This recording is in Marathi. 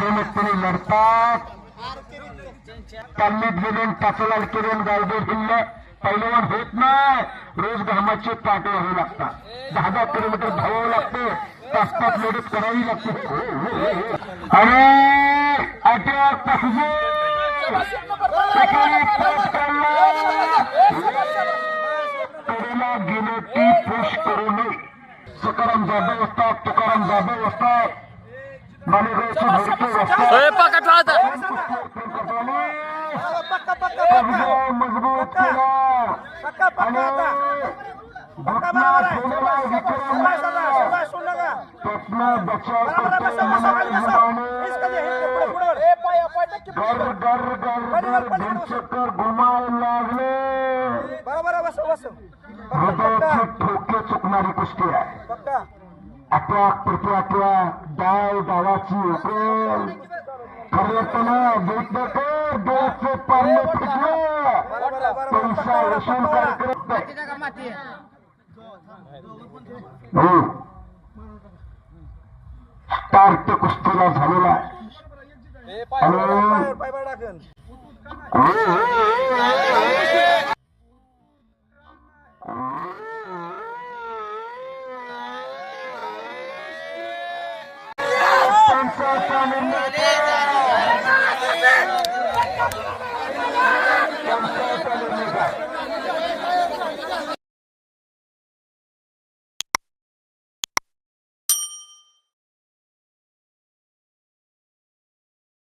नियमितपणे लढतात. तालमीत गेले टाचलाल केले गावदे भिल्ले पैलवान होत नाही. रोज घामाचे पाटे व्हावे लागतात. 10-10 किलोमीटर धावावं लागते. 5-5 लढत करावी लागते. आणि अटॅक गेले ती पुश करू नये. सकाराम जाधव असतात, तुकाराम जाधव असतात, मालेगावचे भरपूर असतात. मजबूत केला आणि घटना ठेवलेला विक्रमला बचाव करतो. गर गर गर गर ढिंचकर घुमायला लागले. हृदयाची ठोके चुकणारी कुस्ती आहे. अटॅक प्रत्याटॅक डाव डावाची उकल खरं बेटकर डोळ्याचे पारणे फुटले. पैसा वसूल कार्यक्रम स्टार्ट कुस्तीला झालेला आणि